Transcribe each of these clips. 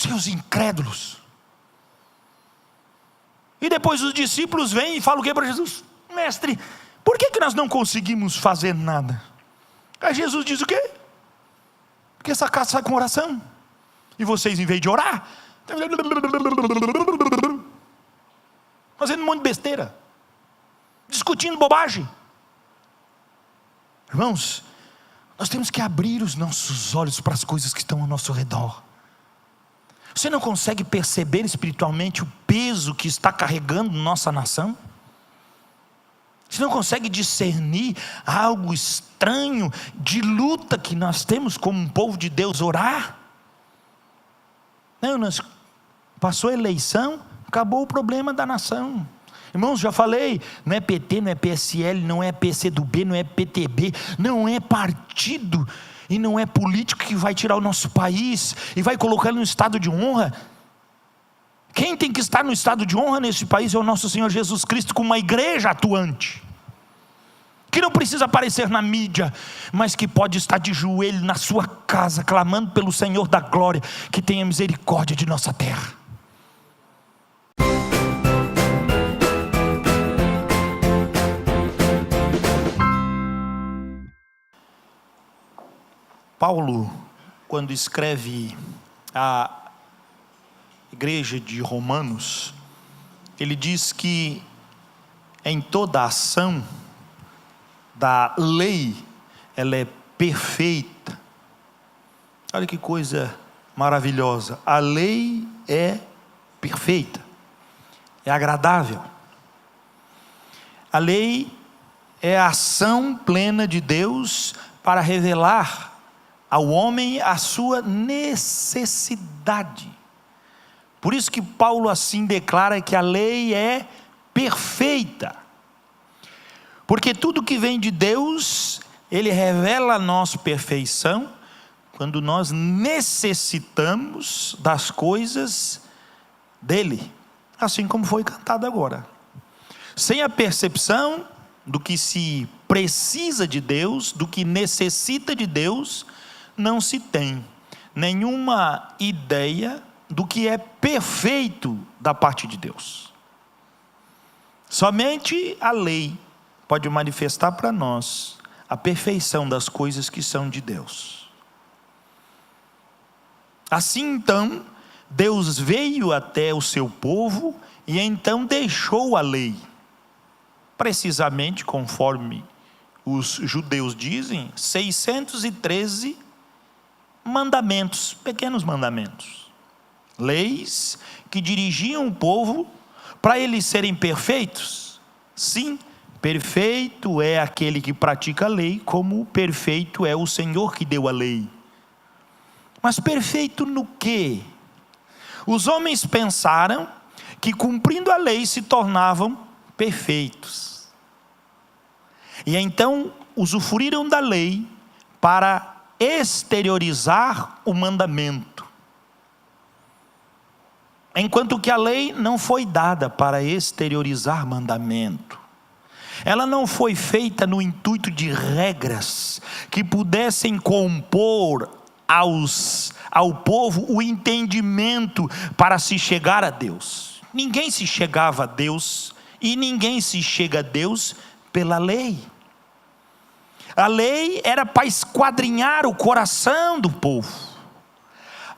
seus incrédulos. E depois os discípulos vêm e falam o que para Jesus? Mestre, por que nós não conseguimos fazer nada? Aí Jesus diz o quê? Porque essa casa sai com oração. E vocês, em vez de orar, fazendo um monte de besteira, discutindo bobagem. Irmãos, nós temos que abrir os nossos olhos para as coisas que estão ao nosso redor. Você não consegue perceber espiritualmente o peso que está carregando nossa nação? Você não consegue discernir algo estranho de luta que nós temos como um povo de Deus? Orar? Não, passou a eleição, acabou o problema da nação. Irmãos, já falei, não é PT, não é PSL, não é PCdoB, não é PTB, não é partido e não é político que vai tirar o nosso país e vai colocar ele no estado de honra. Quem tem que estar no estado de honra nesse país é o nosso Senhor Jesus Cristo, com uma igreja atuante, que não precisa aparecer na mídia, mas que pode estar de joelho na sua casa, clamando pelo Senhor da glória, que tenha misericórdia de nossa terra. Paulo, quando escreve a igreja de Romanos, ele diz que em toda a ação da lei, ela é perfeita. Olha que coisa maravilhosa, a lei é perfeita, é agradável. A lei é a ação plena de Deus para revelar ao homem a sua necessidade. Por isso que Paulo assim declara que a lei é perfeita, porque tudo que vem de Deus, Ele revela a nossa perfeição, quando nós necessitamos das coisas dEle, assim como foi cantado agora. Sem a percepção do que se precisa de Deus, do que necessita de Deus, não se tem nenhuma ideia do que é perfeito da parte de Deus. Somente a lei pode manifestar para nós a perfeição das coisas que são de Deus. Assim então, Deus veio até o seu povo e então deixou a lei, precisamente conforme os judeus dizem, 613 mandamentos, pequenos mandamentos, leis que dirigiam o povo para eles serem perfeitos. Sim, perfeito é aquele que pratica a lei, como perfeito é o Senhor que deu a lei. Mas perfeito no quê? Os homens pensaram que cumprindo a lei se tornavam perfeitos, e então usufruíram da lei para exteriorizar o mandamento, enquanto que a lei não foi dada para exteriorizar mandamento. Ela não foi feita no intuito de regras que pudessem compor ao povo o entendimento para se chegar a Deus. Ninguém se chegava a Deus e ninguém se chega a Deus pela lei. A lei era para esquadrinhar o coração do povo.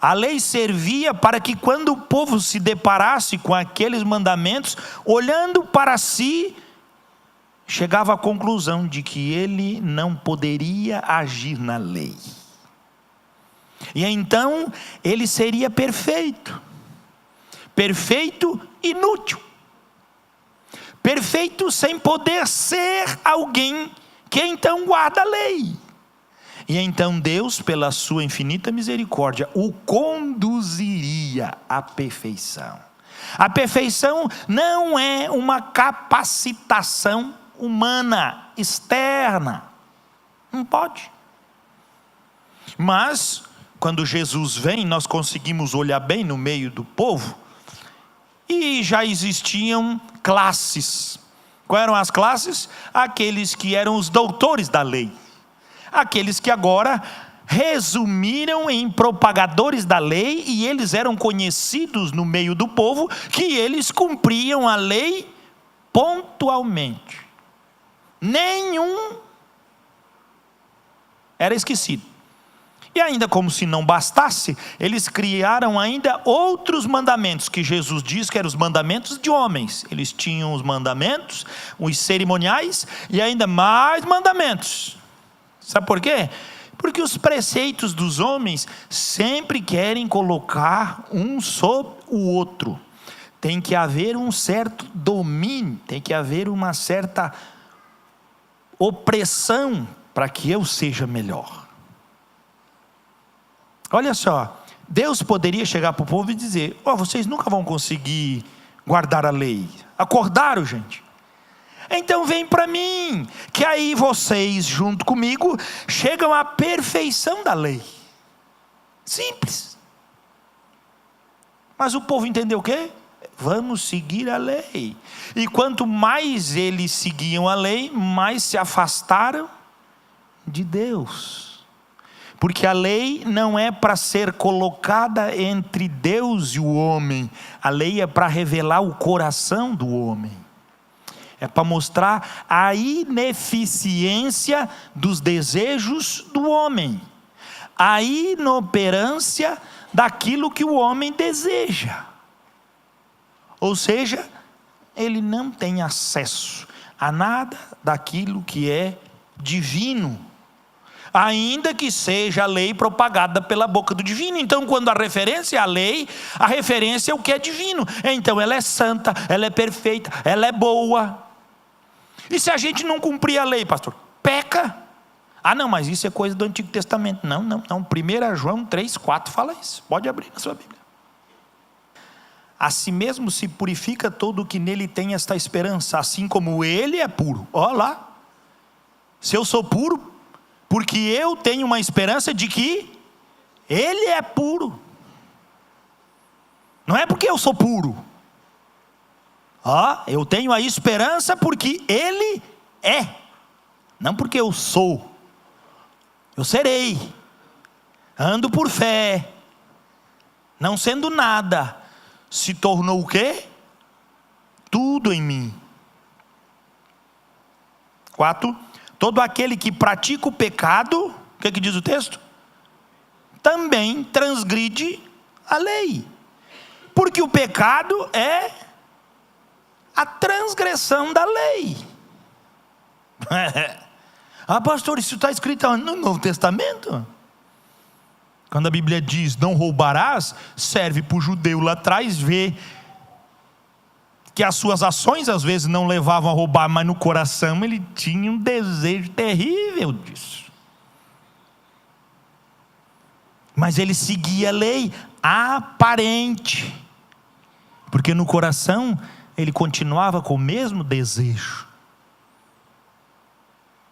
A lei servia para que quando o povo se deparasse com aqueles mandamentos, olhando para si, chegava à conclusão de que ele não poderia agir na lei. E então ele seria perfeito. Perfeito inútil. Perfeito sem poder ser alguém que então guarda a lei. E então Deus, pela sua infinita misericórdia, o conduziria à perfeição. A perfeição não é uma capacitação humana, externa. Não pode. Mas, quando Jesus vem, nós conseguimos olhar bem no meio do povo, e já existiam classes. Quais eram as classes? Aqueles que eram os doutores da lei. Aqueles que agora resumiram em propagadores da lei, e eles eram conhecidos no meio do povo que eles cumpriam a lei pontualmente. Nenhum era esquecido. E ainda como se não bastasse, eles criaram ainda outros mandamentos, que Jesus diz que eram os mandamentos de homens. Eles tinham os mandamentos, os cerimoniais, e ainda mais mandamentos. Sabe por quê? Porque os preceitos dos homens sempre querem colocar um sobre o outro. Tem que haver um certo domínio, tem que haver uma certa opressão para que eu seja melhor. Olha só, Deus poderia chegar para o povo e dizer: vocês nunca vão conseguir guardar a lei. Acordaram, gente? Então vem para mim, que aí vocês junto comigo chegam à perfeição da lei. Simples. Mas o povo entendeu o quê? Vamos seguir a lei. E quanto mais eles seguiam a lei, mais se afastaram de Deus. Porque a lei não é para ser colocada entre Deus e o homem. A lei é para revelar o coração do homem. É para mostrar a ineficiência dos desejos do homem. A inoperância daquilo que o homem deseja. Ou seja, ele não tem acesso a nada daquilo que é divino, ainda que seja a lei propagada pela boca do divino. Então, quando a referência é a lei, a referência é o que é divino. Então ela é santa, ela é perfeita, ela é boa. E se a gente não cumprir a lei, pastor? Peca. Não, mas isso é coisa do Antigo Testamento. Não. 1 João 3,4 fala isso. Pode abrir na sua Bíblia. A si mesmo se purifica todo o que nele tem esta esperança, assim como ele é puro. Olha lá. Se eu sou puro, porque eu tenho uma esperança de que ele é puro. Não é porque eu sou puro. Eu tenho a esperança porque ele é. Não porque eu sou. Eu serei. Ando por fé. Não sendo nada, se tornou o quê? Tudo em mim. 4. Todo aquele que pratica o pecado, o que diz o texto? Também transgride a lei. Porque o pecado é a transgressão da lei. Pastor, isso está escrito no Novo Testamento? Quando a Bíblia diz não roubarás, serve para o judeu lá atrás ver que as suas ações às vezes não levavam a roubar, mas no coração ele tinha um desejo terrível disso. Mas ele seguia a lei aparente, porque no coração ele continuava com o mesmo desejo.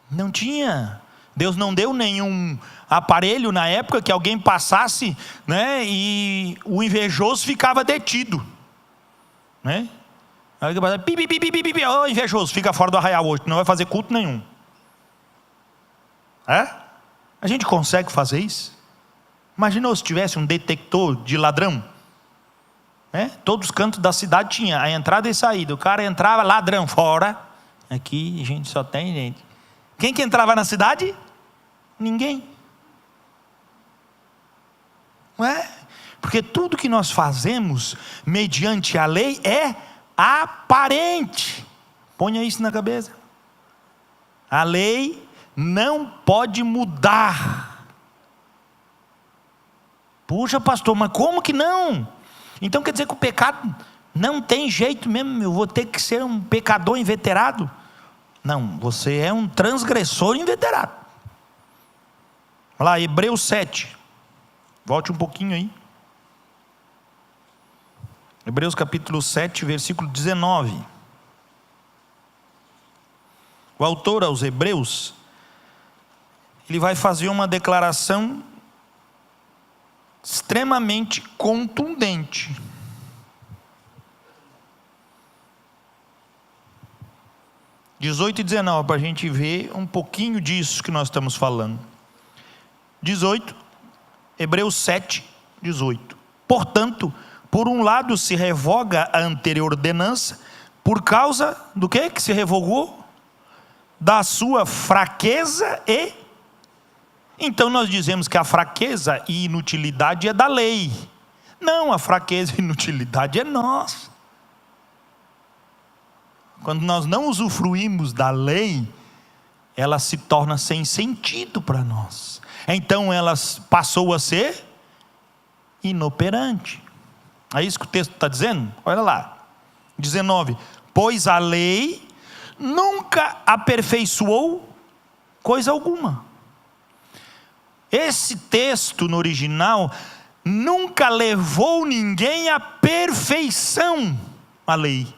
Não tinha, Deus não deu nenhum aparelho na época que alguém passasse, né, e o invejoso ficava detido, né? Invejoso, fica fora do arraial hoje, não vai fazer culto nenhum. A gente consegue fazer isso? Imaginou se tivesse um detector de ladrão, todos os cantos da cidade tinha a entrada e saída. O cara entrava, ladrão, fora. Aqui a gente só tem gente. Quem que entrava na cidade? Ninguém. Não é? Porque tudo que nós fazemos mediante a lei é aparente. Ponha isso na cabeça. A lei não pode mudar. Puxa, pastor, mas como que não? Então quer dizer que o pecado não tem jeito mesmo, eu vou ter que ser um pecador inveterado? Não, você é um transgressor inveterado. Olha lá, Hebreus 7. Volte um pouquinho aí. Hebreus capítulo 7, versículo 19. O autor aos Hebreus, ele vai fazer uma declaração extremamente contundente. (18 e 19) para a gente ver um pouquinho disso que nós estamos falando. 18, Hebreus 7, 18. Portanto, por um lado se revoga a anterior ordenança, por causa do que se revogou? Da sua fraqueza e... Então nós dizemos que a fraqueza e inutilidade é da lei. Não, a fraqueza e inutilidade é nossa. Quando nós não usufruímos da lei, ela se torna sem sentido para nós. Então ela passou a ser inoperante. É isso que o texto está dizendo? Olha lá, 19. Pois a lei nunca aperfeiçoou coisa alguma. Esse texto no original nunca levou ninguém à perfeição, a lei.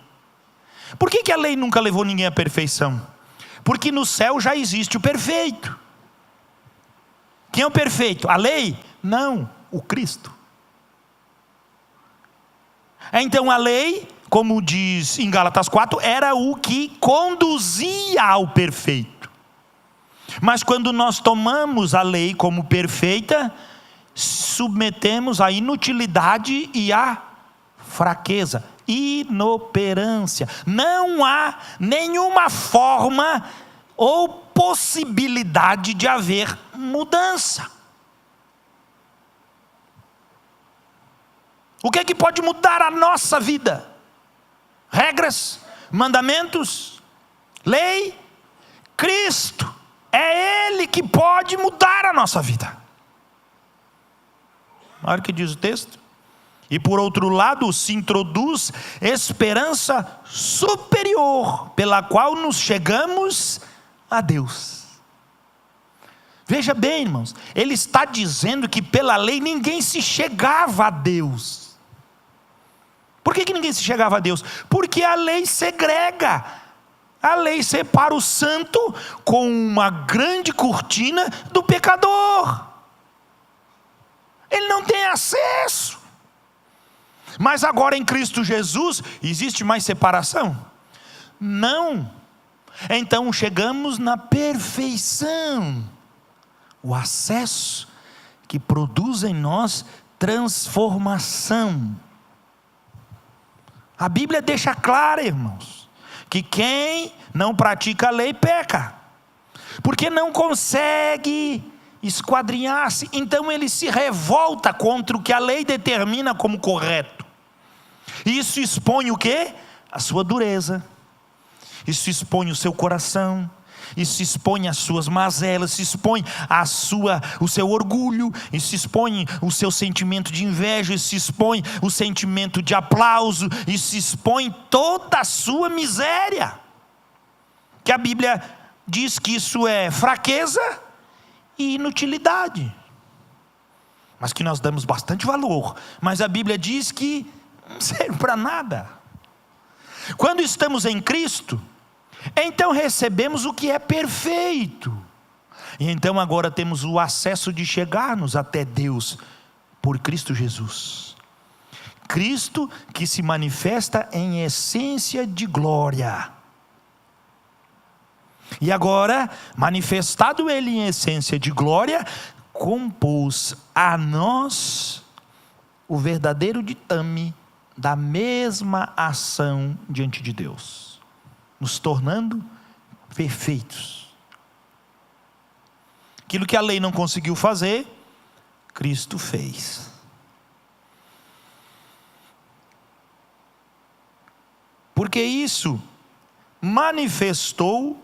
Por que a lei nunca levou ninguém à perfeição? Porque no céu já existe o perfeito. Quem é o perfeito? A lei? Não, o Cristo. Então a lei, como diz em Gálatas 4, era o que conduzia ao perfeito. Mas quando nós tomamos a lei como perfeita, submetemos à inutilidade e à fraqueza, inoperância. Não há nenhuma forma ou possibilidade de haver mudança. O que é que pode mudar a nossa vida? Regras, mandamentos, lei, Cristo. É Ele que pode mudar a nossa vida. Olha o que diz o texto. E por outro lado se introduz esperança superior, pela qual nos chegamos a Deus. Veja bem, irmãos, ele está dizendo que pela lei ninguém se chegava a Deus. Por que ninguém se chegava a Deus? Porque a lei segrega. A lei separa o santo com uma grande cortina do pecador. Ele não tem acesso. Mas agora em Cristo Jesus, existe mais separação? Não. Então chegamos na perfeição. O acesso que produz em nós transformação. A Bíblia deixa claro, irmãos, que quem não pratica a lei peca, porque não consegue esquadrinhar-se, então ele se revolta contra o que a lei determina como correto. Isso expõe o quê? A sua dureza, isso expõe o seu coração, isso expõe as suas mazelas, isso expõe o seu orgulho, isso expõe o seu sentimento de inveja, isso expõe o sentimento de aplauso, isso expõe toda a sua miséria, que a Bíblia diz que isso é fraqueza e inutilidade, mas que nós damos bastante valor. Mas a Bíblia diz que não serve para nada. Quando estamos em Cristo, então recebemos o que é perfeito, e então agora temos o acesso de chegarmos até Deus por Cristo Jesus. Cristo que se manifesta em essência de glória. E agora, manifestado ele em essência de glória, compôs a nós o verdadeiro ditame da mesma ação diante de Deus, nos tornando perfeitos. Aquilo que a lei não conseguiu fazer, Cristo fez. Porque isso manifestou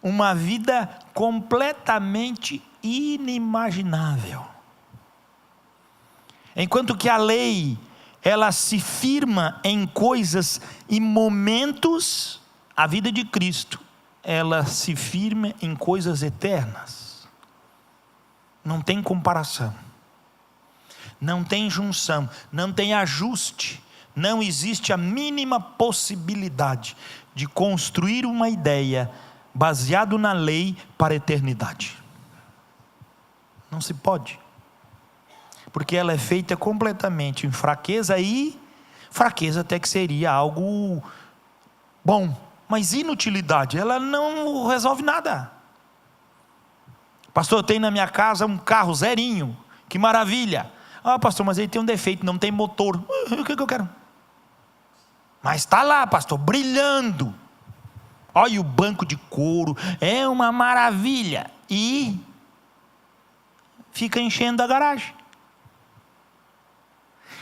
uma vida completamente inimaginável. Enquanto que a lei, ela se firma em coisas e momentos, a vida de Cristo, ela se firma em coisas eternas. Não tem comparação, não tem junção, não tem ajuste, não existe a mínima possibilidade de construir uma ideia baseado na lei para a eternidade. Não se pode, porque ela é feita completamente em fraqueza, e fraqueza até que seria algo bom, mas inutilidade, ela não resolve nada. Pastor, eu tenho na minha casa um carro zerinho, que maravilha. Ah, pastor, mas ele tem um defeito, não tem motor. O que eu quero? Mas está lá, pastor, brilhando. Olha o banco de couro, é uma maravilha. E fica enchendo a garagem.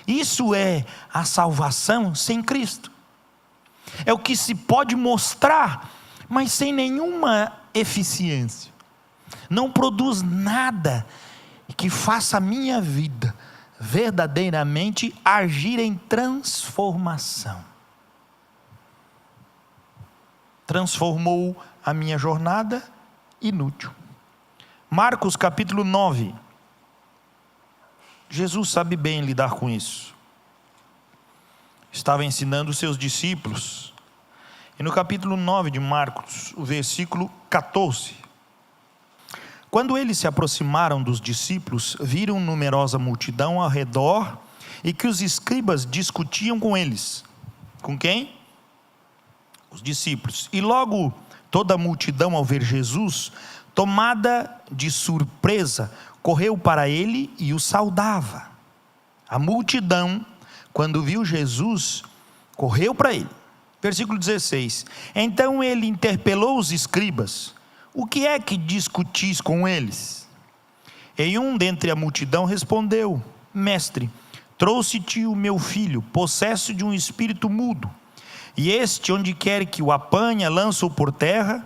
Isso é a salvação sem Cristo. É o que se pode mostrar, mas sem nenhuma eficiência. Não produz nada que faça a minha vida verdadeiramente agir em transformação. Transformou a minha jornada inútil. Marcos capítulo 9. Jesus sabe bem lidar com isso. Estava ensinando os seus discípulos. E no capítulo 9 de Marcos, o versículo 14. Quando eles se aproximaram dos discípulos, viram numerosa multidão ao redor e que os escribas discutiam com eles. Com quem? Os discípulos. E logo toda a multidão, ao ver Jesus, tomada de surpresa, correu para ele e o saudava. A multidão, quando viu Jesus, correu para ele. Versículo 16. Então ele interpelou os escribas: o que é que discutis com eles? E um dentre a multidão respondeu: mestre, trouxe-te o meu filho, possesso de um espírito mudo. E este, onde quer que o apanha, lança-o por terra,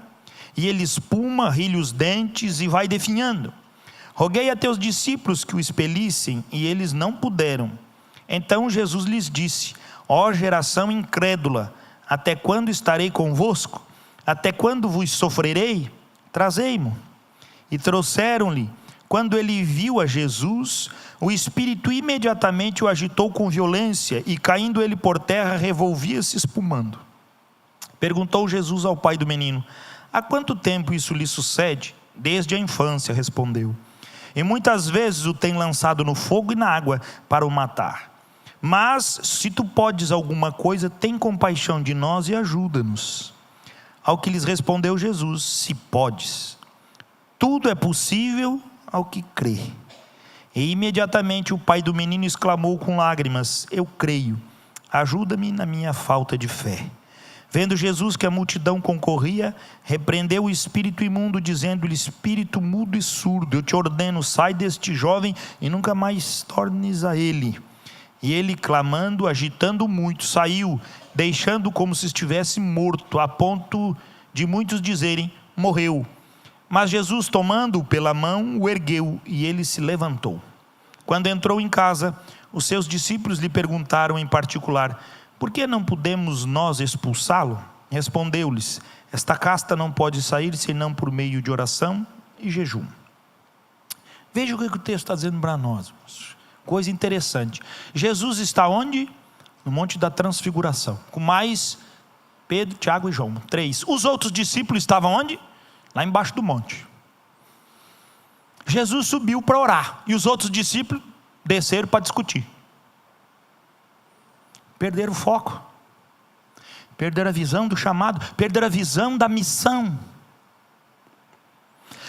e ele espuma, rilha os dentes e vai definhando. Roguei a teus discípulos que o expelissem, e eles não puderam. Então Jesus lhes disse: ó geração incrédula, até quando estarei convosco? Até quando vos sofrerei? Trazei-mo. E trouxeram-lhe. Quando ele viu a Jesus, o espírito imediatamente o agitou com violência, e caindo ele por terra, revolvia-se espumando. Perguntou Jesus ao pai do menino: há quanto tempo isso lhe sucede? Desde a infância, respondeu. E muitas vezes o tem lançado no fogo e na água para o matar. Mas se tu podes alguma coisa, tem compaixão de nós e ajuda-nos. Ao que lhes respondeu Jesus: se podes, tudo é possível ao que crê. E imediatamente o pai do menino exclamou com lágrimas: eu creio, ajuda-me na minha falta de fé. Vendo Jesus que a multidão concorria, repreendeu o espírito imundo, dizendo-lhe: espírito mudo e surdo, eu te ordeno, sai deste jovem e nunca mais tornes a ele. E ele, clamando, agitando muito, saiu, deixando como se estivesse morto, a ponto de muitos dizerem: morreu. Mas Jesus, tomando-o pela mão, o ergueu, e ele se levantou. Quando entrou em casa, os seus discípulos lhe perguntaram em particular: por que não podemos nós expulsá-lo? Respondeu-lhes: esta casta não pode sair senão por meio de oração e jejum. Veja o que o texto está dizendo para nós. Coisa interessante. Jesus está onde? No Monte da Transfiguração, com mais Pedro, Tiago e João, 3. Os outros discípulos estavam onde? Lá embaixo do monte. Jesus subiu para orar, e os outros discípulos desceram para discutir. Perderam o foco, perderam a visão do chamado, perderam a visão da missão.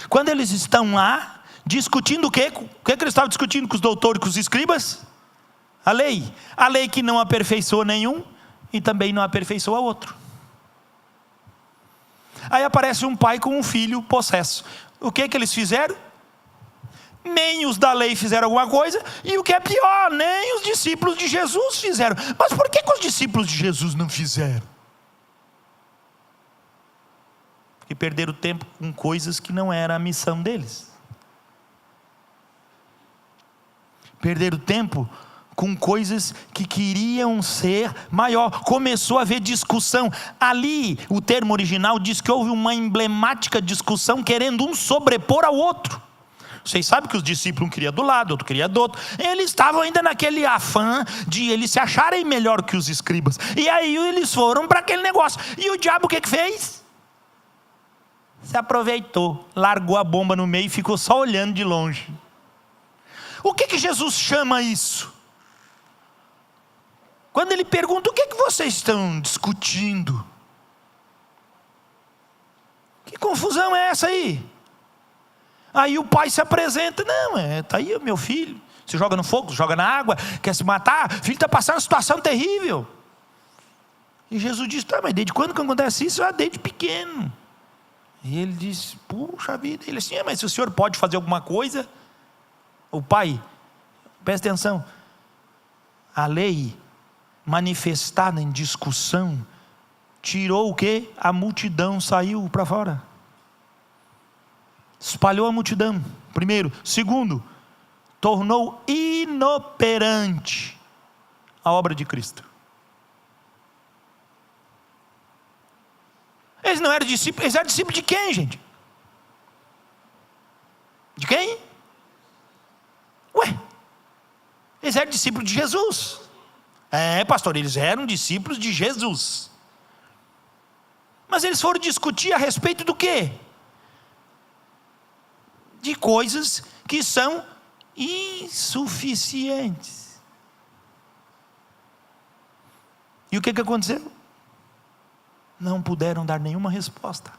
Quando eles estão lá, discutindo o quê? O que eles estavam discutindo com os doutores, com os escribas? A lei que não aperfeiçoa nenhum, e também não aperfeiçoa outro. Aí aparece um pai com um filho possesso. O que eles fizeram? Nem os da lei fizeram alguma coisa, e o que é pior, nem os discípulos de Jesus fizeram. Mas por que os discípulos de Jesus não fizeram? Porque perderam tempo com coisas que não era a missão deles. Perderam tempo com coisas que queriam ser maior. Começou a haver discussão. Ali, o termo original diz que houve uma emblemática discussão, querendo um sobrepor ao outro. Vocês sabem que os discípulos, um queria do lado, outro queria do outro. Eles estavam ainda naquele afã de eles se acharem melhor que os escribas. E aí eles foram para aquele negócio. E o diabo o que fez? Se aproveitou, largou a bomba no meio e ficou só olhando de longe. O que Jesus chama isso? Quando ele pergunta: o que vocês estão discutindo? Que confusão é essa aí? Aí o pai se apresenta: não, está aí o meu filho. Se joga no fogo, joga na água, quer se matar, o filho está passando uma situação terrível. E Jesus diz: tá, mas desde quando que acontece isso? Desde pequeno. E ele diz: puxa vida. Ele assim: mas se o senhor pode fazer alguma coisa? O pai, presta atenção, a lei manifestada em discussão tirou o quê? A multidão saiu para fora, espalhou a multidão, primeiro. Segundo, tornou inoperante a obra de Cristo. Eles não eram discípulos. Eles eram discípulos de quem, gente? De quem? Eles eram discípulos de Jesus. Pastor, eles eram discípulos de Jesus. Mas eles foram discutir a respeito do quê? De coisas que são insuficientes. E o que aconteceu? Não puderam dar nenhuma resposta.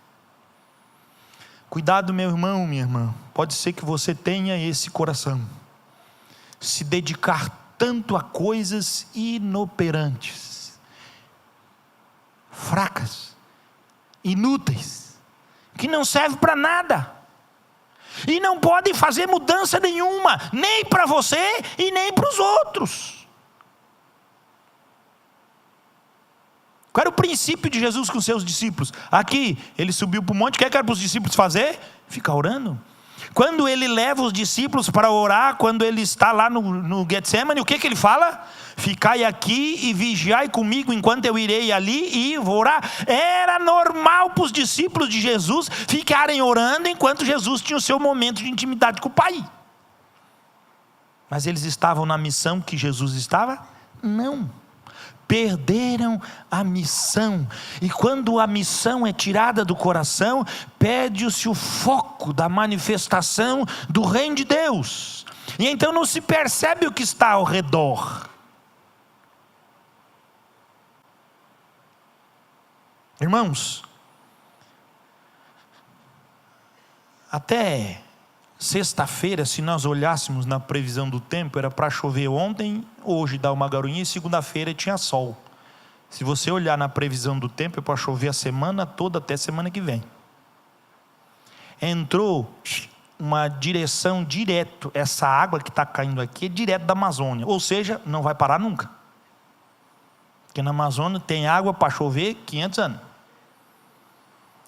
Cuidado, meu irmão, minha irmã. Pode ser que você tenha esse coração, se dedicar tanto a coisas inoperantes, fracas, inúteis, que não servem para nada, e não podem fazer mudança nenhuma, nem para você e nem para os outros. Qual era o princípio de Jesus com seus discípulos? Aqui, ele subiu para o monte. O que era para os discípulos fazer? Ficar orando. Quando ele leva os discípulos para orar, quando ele está lá no Getsemane, o que ele fala? Ficai aqui e vigiai comigo enquanto eu irei ali e vou orar. Era normal para os discípulos de Jesus ficarem orando enquanto Jesus tinha o seu momento de intimidade com o Pai. Mas eles estavam na missão que Jesus estava? Não. Perderam a missão. E quando a missão é tirada do coração, perde-se o foco da manifestação do reino de Deus. E então não se percebe o que está ao redor. Irmãos, até sexta-feira, se nós olhássemos na previsão do tempo, era para chover ontem, hoje dá uma garoinha, e segunda-feira tinha sol. Se você olhar na previsão do tempo, é para chover a semana toda até semana que vem. Entrou uma direção direto, essa água que está caindo aqui é direto da Amazônia, ou seja, não vai parar nunca, porque na Amazônia tem água para chover 500 anos.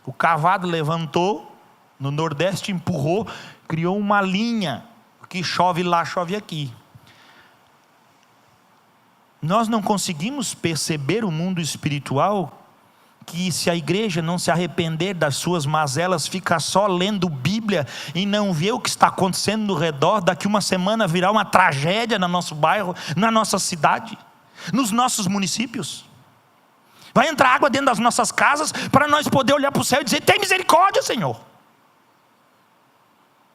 O cavado levantou no Nordeste, empurrou, criou uma linha, que chove lá, chove aqui. Nós não conseguimos perceber o mundo espiritual, que se a igreja não se arrepender das suas mazelas, fica só lendo Bíblia e não vê o que está acontecendo no redor, daqui uma semana virá uma tragédia no nosso bairro, na nossa cidade, nos nossos municípios. Vai entrar água dentro das nossas casas, para nós poder olhar para o céu e dizer: tem misericórdia, Senhor.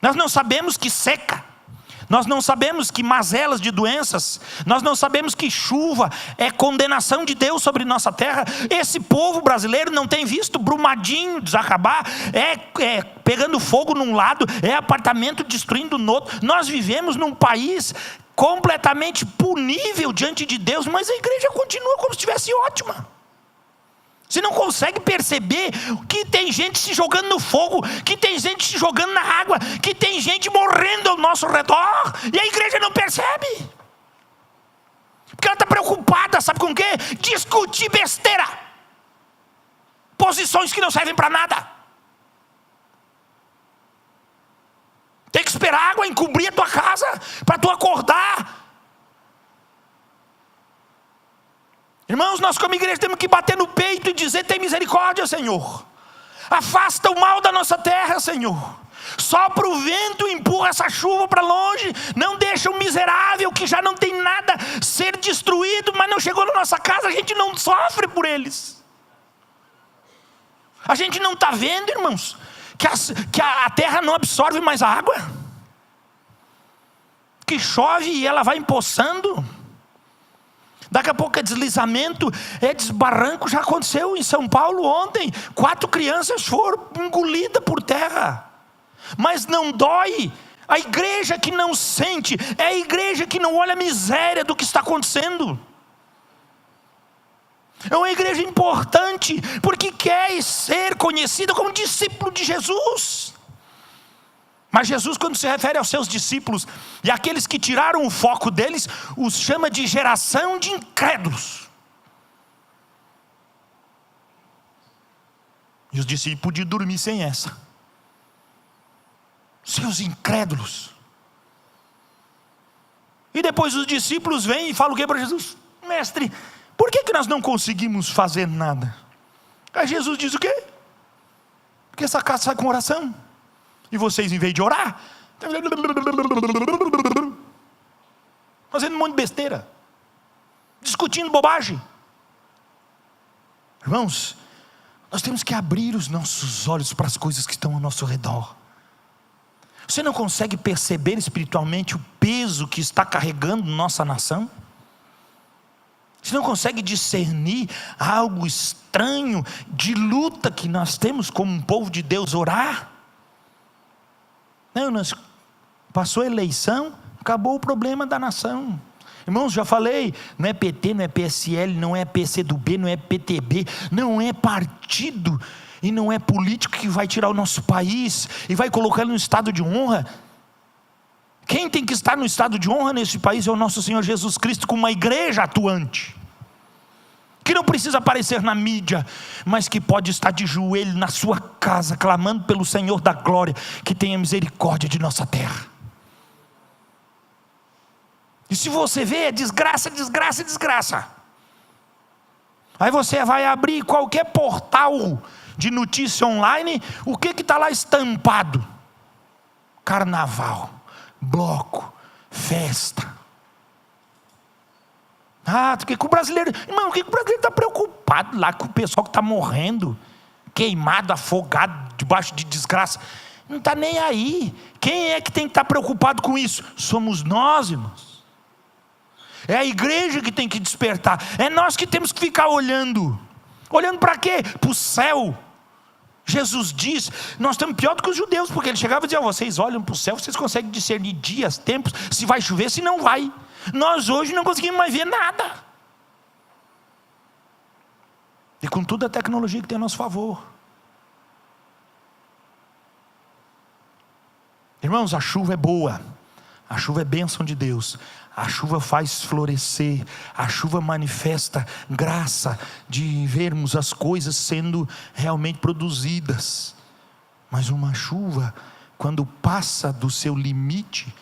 Nós não sabemos que seca, nós não sabemos que mazelas de doenças, nós não sabemos que chuva é condenação de Deus sobre nossa terra. Esse povo brasileiro não tem visto Brumadinho desacabar, pegando fogo num lado, apartamento destruindo no outro. Nós vivemos num país completamente punível diante de Deus, mas a igreja continua como se estivesse ótima. Você não consegue perceber que tem gente se jogando no fogo, que tem gente se jogando na água, que tem gente morrendo ao nosso redor, e a igreja não percebe, porque ela está preocupada, sabe com o quê? Discutir besteira, posições que não servem para nada. Tem que esperar a água encobrir a tua casa, para tu acordar. Irmãos, nós como igreja temos que bater no peito e dizer: tem misericórdia, Senhor. Afasta o mal da nossa terra, Senhor. Sopra o vento e empurra essa chuva para longe. Não deixa o miserável que já não tem nada ser destruído, mas não chegou na nossa casa. A gente não sofre por eles. A gente não está vendo, irmãos, que a terra não absorve mais a água, que chove e ela vai empoçando. Daqui a pouco é deslizamento, é desbarranco. Já aconteceu em São Paulo ontem. 4 crianças foram engolidas por terra. mas não dói. A igreja que não sente é a igreja que não olha a miséria do que está acontecendo. É uma igreja importante, porque quer ser conhecida como discípulo de Jesus. Mas Jesus, quando se refere aos seus discípulos e aqueles que tiraram o foco deles, os chama de geração de incrédulos. E os discípulos podiam dormir sem essa. Seus incrédulos. E depois os discípulos vêm e falam o que para Jesus? Mestre, por que nós não conseguimos fazer nada? Aí Jesus diz o quê? Porque essa casa sai com oração. E vocês, em vez de orar, fazendo um monte de besteira, discutindo bobagem. Irmãos, nós temos que abrir os nossos olhos para as coisas que estão ao nosso redor. Você não consegue perceber espiritualmente o peso que está carregando nossa nação? Você não consegue discernir algo estranho de luta que nós temos como um povo de Deus orar? Não, passou a eleição, acabou o problema da nação. Irmãos, já falei, não é PT, não é PSL, não é PCdoB, não é PTB, não é partido e não é político que vai tirar o nosso país e vai colocar ele no estado de honra. Quem tem que estar no estado de honra nesse país é o nosso Senhor Jesus Cristo, com uma igreja atuante, que não precisa aparecer na mídia, mas que pode estar de joelho na sua casa, clamando pelo Senhor da glória, que tenha misericórdia de nossa terra. E se você vê, é desgraça, desgraça, desgraça. Aí você vai abrir qualquer portal de notícia online, o que está lá estampado? Carnaval, bloco, festa. Porque o brasileiro, irmão, o que o brasileiro está preocupado lá com o pessoal que está morrendo, queimado, afogado, debaixo de desgraça? Não está nem aí. Quem é que tem que estar preocupado com isso? Somos nós, irmãos. É a igreja que tem que despertar. É nós que temos que ficar olhando. Olhando para quê? Para o céu. Jesus diz, nós estamos pior do que os judeus, porque ele chegava e dizia, vocês olham para o céu, vocês conseguem discernir dias, tempos, se vai chover, se não vai. Nós hoje não conseguimos mais ver nada. E com toda a tecnologia que tem a nosso favor. Irmãos, a chuva é boa. A chuva é bênção de Deus. A chuva faz florescer. A chuva manifesta graça de vermos as coisas sendo realmente produzidas. Mas uma chuva, quando passa do seu limite,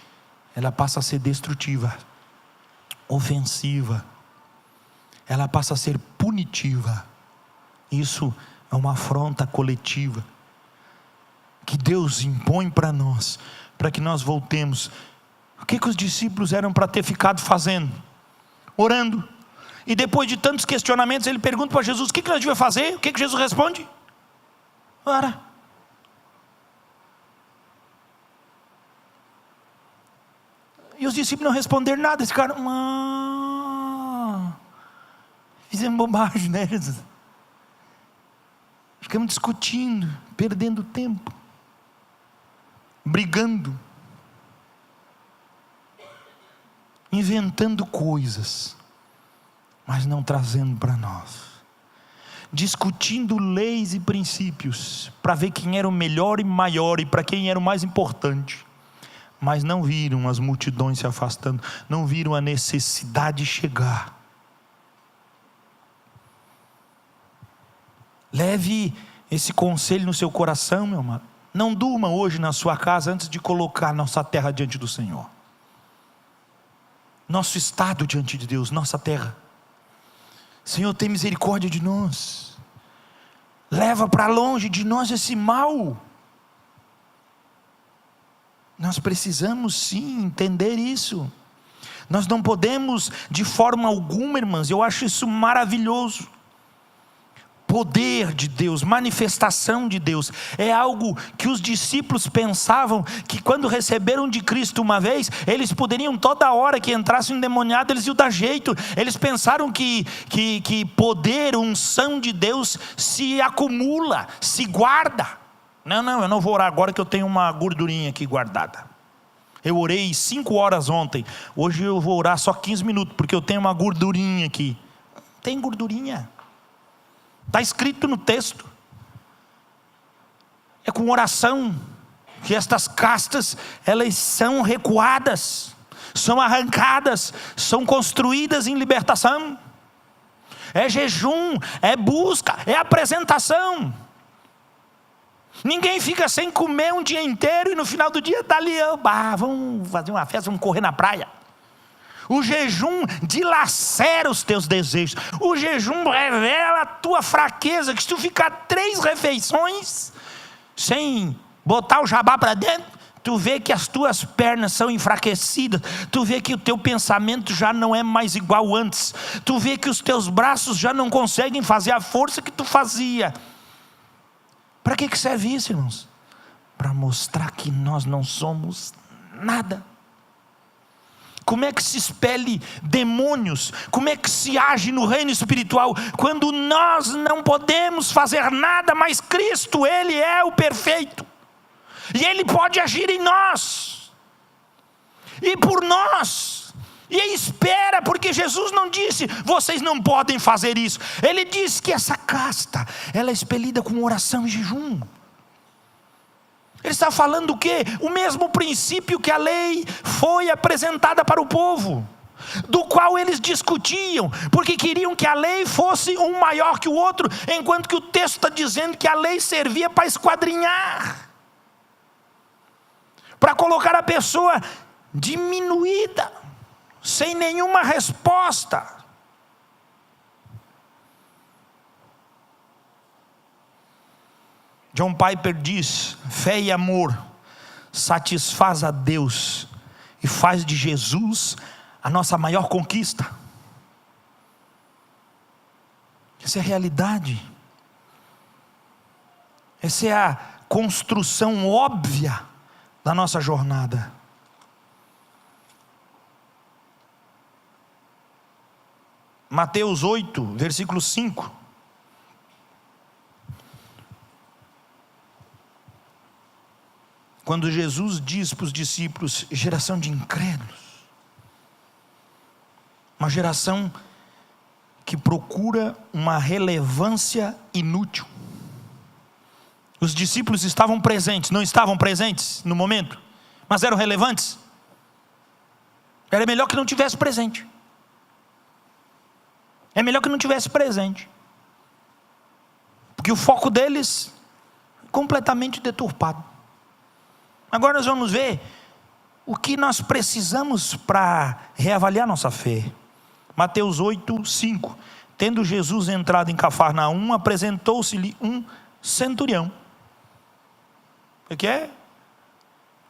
ela passa a ser destrutiva, ofensiva. Ela passa a ser punitiva. Isso é uma afronta coletiva que Deus impõe para nós, para que nós voltemos. O que os discípulos eram para ter ficado fazendo? Orando. E depois de tantos questionamentos, ele pergunta para Jesus, o que nós devemos fazer? O que Jesus responde? Ora. E os discípulos não responderam nada. Esse cara, fizemos bobagem, né? Ficamos discutindo, perdendo tempo, brigando, inventando coisas, mas não trazendo para nós, discutindo leis e princípios, para ver quem era o melhor e maior, e para quem era o mais importante, mas não viram as multidões se afastando, não viram a necessidade de chegar. Leve esse conselho no seu coração, meu amado. Não durma hoje na sua casa antes de colocar nossa terra diante do Senhor. Nosso estado diante de Deus, nossa terra. Senhor, tem misericórdia de nós. Leva para longe de nós esse mal. Nós precisamos sim entender isso. Nós não podemos de forma alguma, irmãs, eu acho isso maravilhoso. Poder de Deus, manifestação de Deus, é algo que os discípulos pensavam que quando receberam de Cristo uma vez, eles poderiam toda hora que entrasse um endemoniado, eles iam dar jeito. Eles pensaram que poder, unção de Deus se acumula, se guarda. Não, eu não vou orar agora que eu tenho uma gordurinha aqui guardada. Eu orei 5 horas ontem, hoje eu vou orar só 15 minutos, porque eu tenho uma gordurinha aqui. Tem gordurinha. Está escrito no texto. É com oração que estas castas, elas são recuadas, são arrancadas, são construídas em libertação. É jejum, é busca, é apresentação. Ninguém fica sem comer um dia inteiro e no final do dia está ali, vamos fazer uma festa, vamos correr na praia. O jejum dilacera os teus desejos. O jejum revela a tua fraqueza, que se tu ficar 3 refeições sem botar o jabá para dentro, tu vê que as tuas pernas são enfraquecidas, tu vê que o teu pensamento já não é mais igual antes, tu vê que os teus braços já não conseguem fazer a força que tu fazia. Para que serve isso, irmãos? Para mostrar que nós não somos nada. Como é que se expele demônios? Como é que se age no reino espiritual? Quando nós não podemos fazer nada, mas Cristo, Ele é o perfeito. E Ele pode agir em nós. E por nós. E espera, porque Jesus não disse, vocês não podem fazer isso. Ele disse que essa casta, ela é expelida com oração e jejum. Ele está falando o quê? O mesmo princípio que a lei foi apresentada para o povo, do qual eles discutiam, porque queriam que a lei fosse um maior que o outro, enquanto que o texto está dizendo que a lei servia para esquadrinhar, para colocar a pessoa diminuída, sem nenhuma resposta. John Piper diz: fé e amor satisfaz a Deus e faz de Jesus a nossa maior conquista. Essa é a realidade. Essa é a construção óbvia da nossa jornada. Mateus 8, versículo 5. Quando Jesus diz para os discípulos, geração de incrédulos, uma geração que procura uma relevância inútil. Os discípulos estavam presentes, não estavam presentes no momento, mas eram relevantes. Era melhor que não tivesse presente. É melhor que não tivesse presente, porque o foco deles é completamente deturpado. Agora nós vamos ver o que nós precisamos para reavaliar nossa fé. Mateus 8, 5. Tendo Jesus entrado em Cafarnaum, apresentou-se-lhe um centurião. O que é?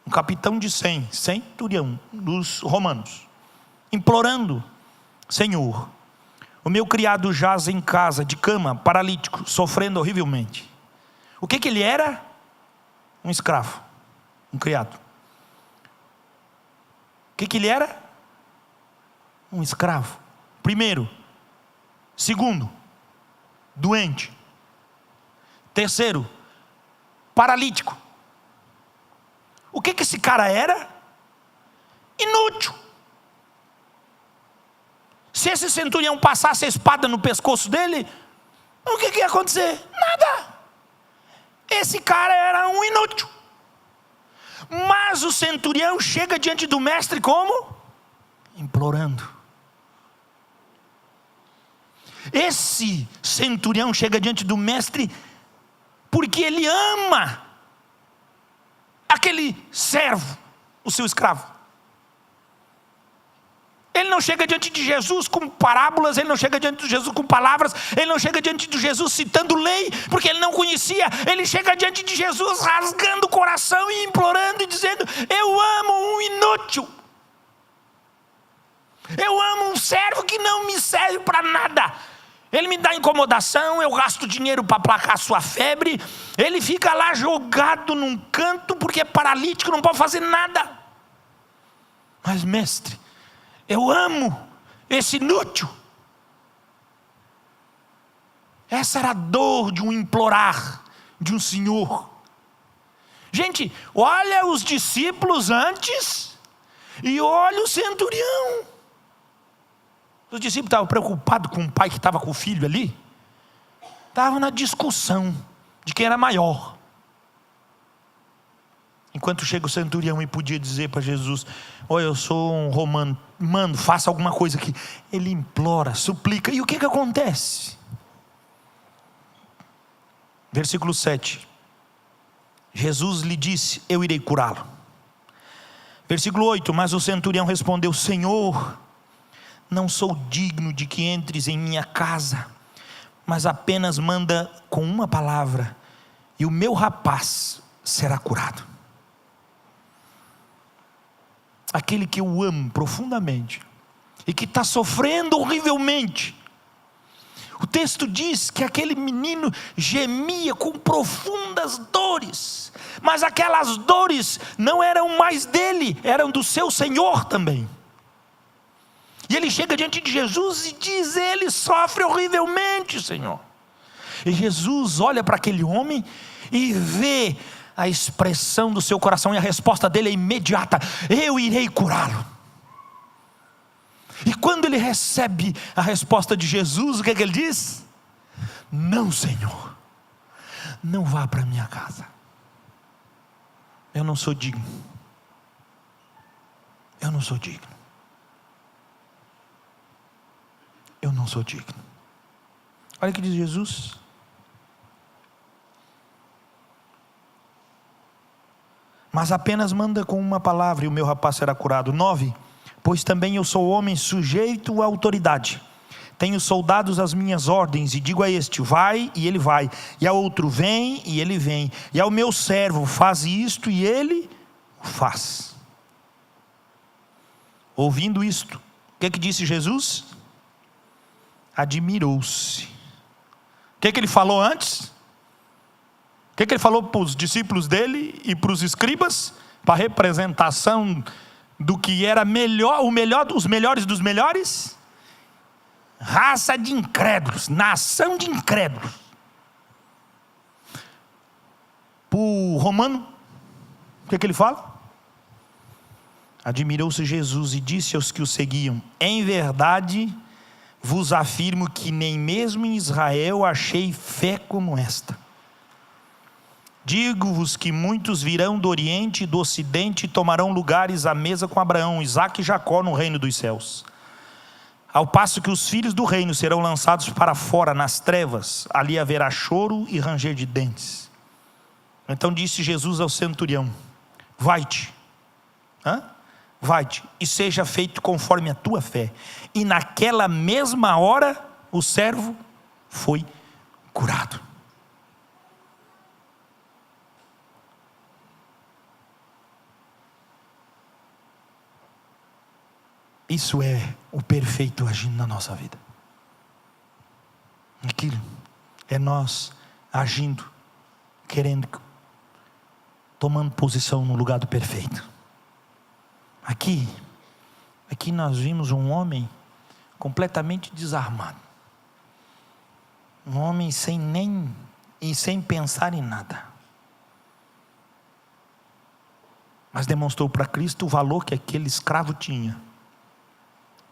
Um capitão de 100, centurião dos romanos, implorando: Senhor, o meu criado jaz em casa, de cama, paralítico, sofrendo horrivelmente. O que ele era? Um escravo, um criado. O que ele era? Um escravo. Primeiro. Segundo, doente. Terceiro, paralítico. O que esse cara era? Inútil. Se esse centurião passasse a espada no pescoço dele, o que ia acontecer? Nada. Esse cara era um inútil. Mas o centurião chega diante do mestre como? Implorando. Esse centurião chega diante do mestre porque ele ama aquele servo, o seu escravo. Ele não chega diante de Jesus com parábolas, ele não chega diante de Jesus com palavras, ele não chega diante de Jesus citando lei, porque ele não conhecia. Ele chega diante de Jesus rasgando o coração e implorando e dizendo: eu amo um inútil, eu amo um servo que não me serve para nada. Ele me dá incomodação, eu gasto dinheiro para aplacar a sua febre, ele fica lá jogado num canto porque é paralítico, não pode fazer nada. Mas mestre, eu amo esse inútil. Essa era a dor de um implorar de um senhor. Gente, olha os discípulos antes e olha o centurião. Os discípulos estavam preocupados com o pai que estava com o filho ali. Estavam na discussão de quem era maior. Enquanto chega o centurião e podia dizer para Jesus: olha, eu sou um romano, mano, faça alguma coisa aqui. Ele implora, suplica. E o que acontece? Versículo 7. Jesus lhe disse: eu irei curá-lo. Versículo 8. Mas o centurião respondeu: Senhor, não sou digno de que entres em minha casa, mas apenas manda com uma palavra, e o meu rapaz será curado. Aquele que eu amo profundamente e que está sofrendo horrivelmente. O texto diz que aquele menino gemia com profundas dores, mas aquelas dores não eram mais dele, eram do seu Senhor também. E ele chega diante de Jesus e diz: ele sofre horrivelmente, Senhor. E Jesus olha para aquele homem e vê a expressão do seu coração, e a resposta dele é imediata: eu irei curá-lo. E quando ele recebe a resposta de Jesus, o que é que ele diz? Não, Senhor, não vá para minha casa, eu não sou digno. Eu não sou digno. Eu não sou digno. Olha o que diz Jesus. Mas apenas manda com uma palavra, e o meu rapaz será curado. 9. Pois também eu sou homem sujeito à autoridade. Tenho soldados às minhas ordens, e digo a este: vai, e ele vai. E a outro: vem, e ele vem. E ao meu servo: faz isto, e ele faz. Ouvindo isto, o que disse Jesus? Admirou-se. O que ele falou antes? O que ele falou para os discípulos dele e para os escribas? Para a representação do que era melhor, os melhores dos melhores? Raça de incrédulos, nação de incrédulos. Para o romano, o que ele fala? Admirou-se Jesus e disse aos que o seguiam: em verdade vos afirmo que nem mesmo em Israel achei fé como esta. Digo-vos que muitos virão do Oriente e do Ocidente e tomarão lugares à mesa com Abraão, Isaque e Jacó no reino dos céus. Ao passo que os filhos do reino serão lançados para fora nas trevas, ali haverá choro e ranger de dentes. Então disse Jesus ao centurião: vai-te, vai-te, e seja feito conforme a tua fé. E naquela mesma hora o servo foi curado. Isso é o perfeito agindo na nossa vida. Aquilo é nós agindo, querendo, tomando posição no lugar do perfeito. Aqui nós vimos um homem completamente desarmado. Um homem sem pensar em nada. Mas demonstrou para Cristo o valor que aquele escravo tinha.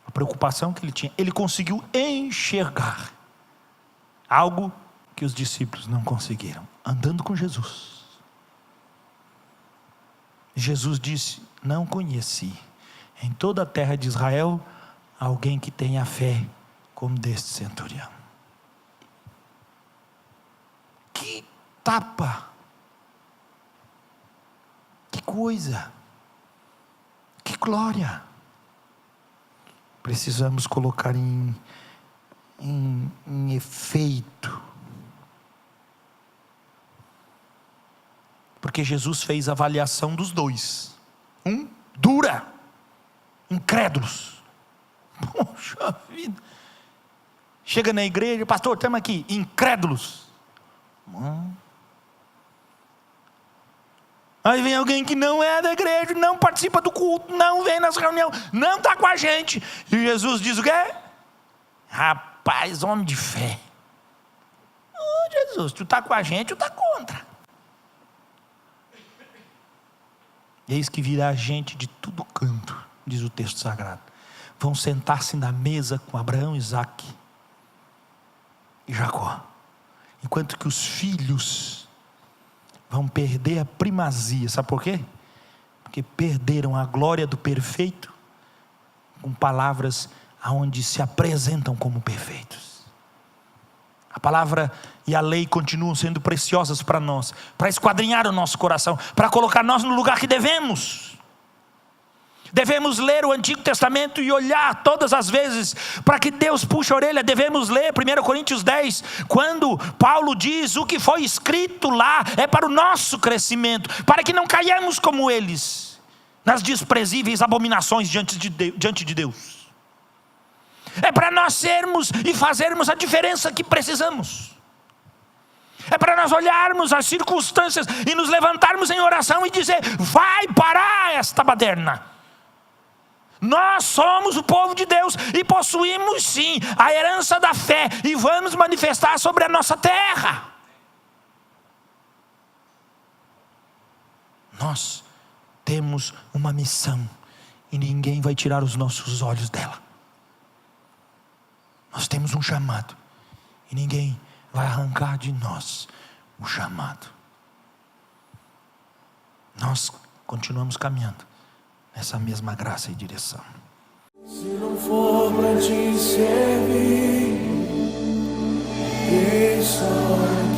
A preocupação que ele tinha. Ele conseguiu enxergar algo que os discípulos não conseguiram, andando com Jesus. Jesus disse: não conheci em toda a terra de Israel alguém que tenha fé como deste centurião. Que tapa, que coisa, que glória. Precisamos colocar em efeito, porque Jesus fez a avaliação dos dois. Dura, incrédulos. Poxa vida. Chega na igreja: pastor, estamos aqui, incrédulos. Aí vem alguém que não é da igreja, não participa do culto, não vem nas reuniões, não está com a gente. E Jesus diz o quê? Rapaz, homem de fé. Jesus, tu está com a gente ou está contra? Eis que virá gente de todo canto, diz o texto sagrado. Vão sentar-se na mesa com Abraão, Isaque e Jacó. Enquanto que os filhos vão perder a primazia. Sabe por quê? Porque perderam a glória do perfeito com palavras aonde se apresentam como perfeitos. A palavra e a lei continuam sendo preciosas para nós, para esquadrinhar o nosso coração, para colocar nós no lugar que devemos. Devemos ler o Antigo Testamento e olhar todas as vezes para que Deus puxe a orelha. Devemos ler 1 Coríntios 10, quando Paulo diz: o que foi escrito lá é para o nosso crescimento, para que não caiamos como eles nas desprezíveis abominações diante de Deus. É para nós sermos e fazermos a diferença que precisamos. É para nós olharmos as circunstâncias e nos levantarmos em oração e dizer: vai parar esta baderna. Nós somos o povo de Deus e possuímos sim a herança da fé, e vamos manifestar sobre a nossa terra. Nós temos uma missão e ninguém vai tirar os nossos olhos dela. Nós temos um chamado e ninguém vai arrancar de nós o chamado. Nós continuamos caminhando nessa mesma graça e direção. Se não for pra te servir, quem sou eu?